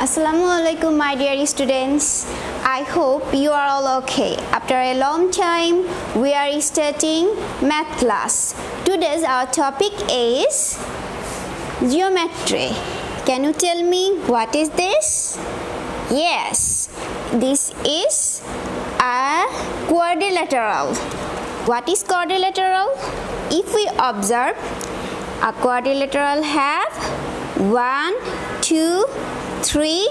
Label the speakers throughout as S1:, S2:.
S1: Assalamualaikum, my dear students. I hope you are all okay. After a long time, we are starting math class. Today's our topic is geometry. Can you tell me what is this? Yes, this is a quadrilateral. What is quadrilateral? If we observe, a quadrilateral have 1, 2, 3,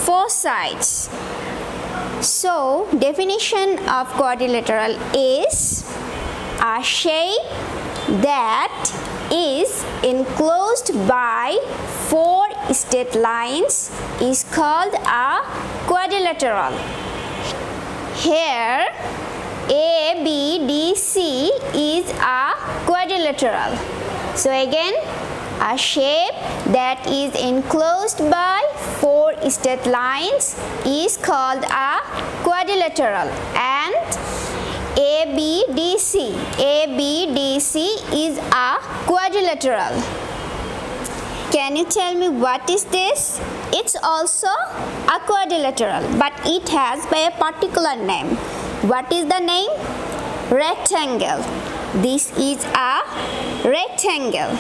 S1: 4 sides. So, definition of quadrilateral is a shape that is enclosed by 4 straight lines is called a quadrilateral. Here, A, B, D, C is a quadrilateral. So again, a shape that is enclosed by 4 straight lines is called a quadrilateral, and ABDC is a quadrilateral. Can you tell me what is this? It's also a quadrilateral, but it has by a particular name. What is the name? Rectangle. This is a rectangle.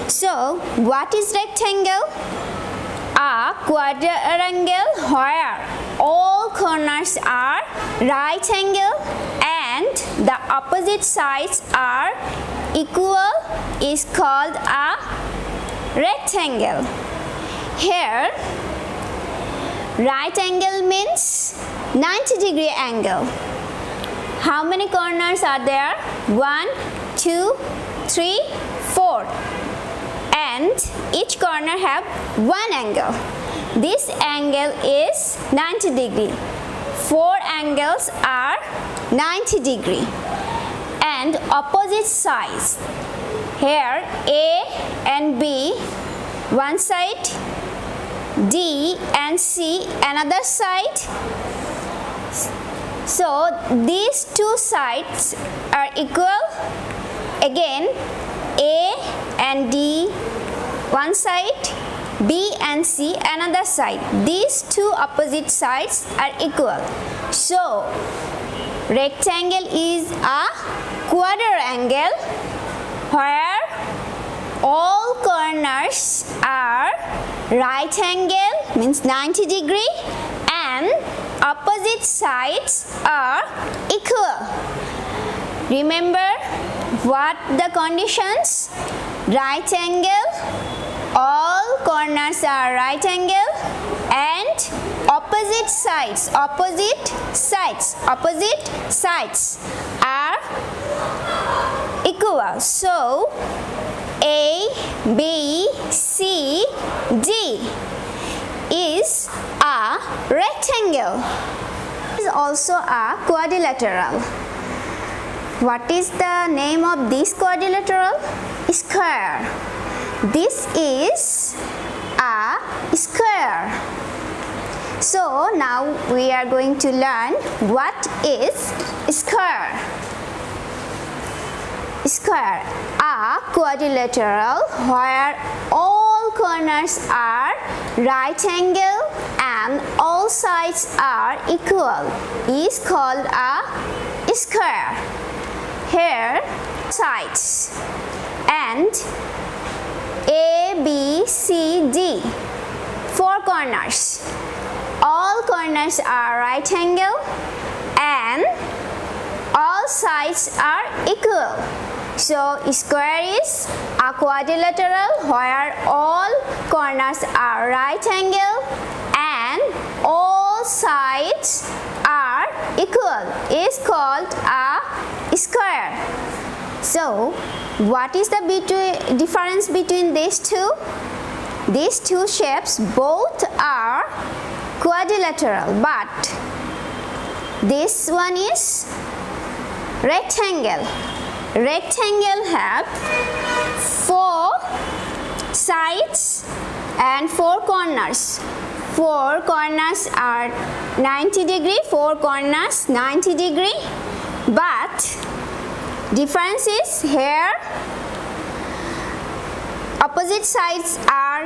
S1: So, what is rectangle? A quadrangle where all corners are right angle and the opposite sides are equal is called a rectangle. Here, right angle means 90-degree angle. How many corners are there? 1, 2, 3, 4. And each corner have one angle. This angle is 90 degree. 4 angles are 90 degree. And opposite sides. Here A and B one side, D and C another side. So these two sides are equal. Again, A and D one side, B and C another side. These two opposite sides are equal. So, rectangle is a quadrangle where all corners are right angle means 90 degree and opposite sides are equal. Remember what the conditions? Right angle, all corners are right angle, and opposite sides are equal. So, A, B, C, D is a rectangle. It is also a quadrilateral. What is the name of this quadrilateral? Square. This is a square. So now we are going to learn what is square. Square, a quadrilateral where all corners are right angle and all sides are equal is called a square. Here, sides and A, B, C, D, 4 corners. All corners are right angle and all sides are equal. So, square is a quadrilateral where all corners are right angle and all sides are equal is called a square. So, what is the difference between these two? These two shapes both are quadrilateral, but this one is rectangle. Rectangle have 4 sides and 4 corners. 4 corners are 90 degree, 4 corners 90 degree, but difference is here opposite sides are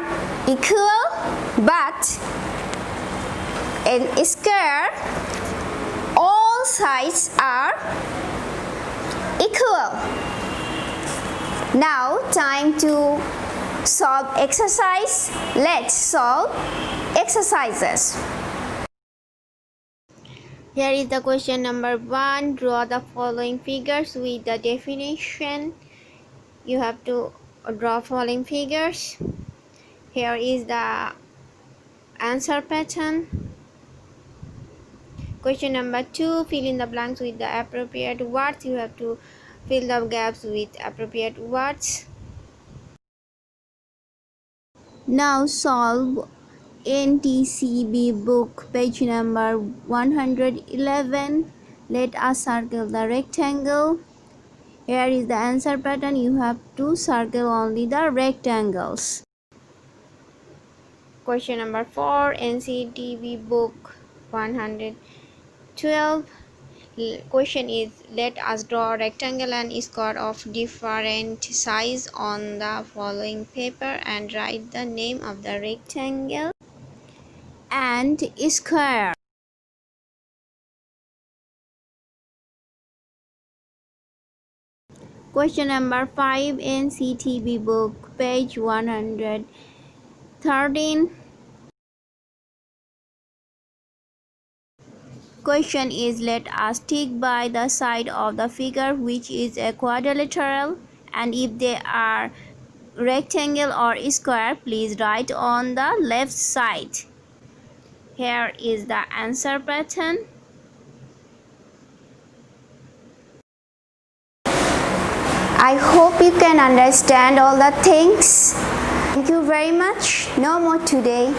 S1: equal, but in square, all sides are equal. Now time to solve exercise. Let's solve exercises. Here is the question number 1. Draw the following figures with the definition. You have to draw following figures. Here is the answer pattern. Question number 2. Fill in the blanks with the appropriate words. You have to fill the gaps with appropriate words. Now solve NTCB book, page number 111. Let us circle the rectangle. Here is the answer pattern. You have to circle only the rectangles. Question number 4, NCTB book 112. Question is, let us draw a rectangle and square of different size on the following paper and write the name of the rectangle and square. Question number 5, NCTB book, page 113. Question is, let us tick by the side of the figure which is a quadrilateral, and if they are rectangle or square, please write on the left side. Here is the answer pattern. I hope you can understand all the things. Thank you very much. No more today.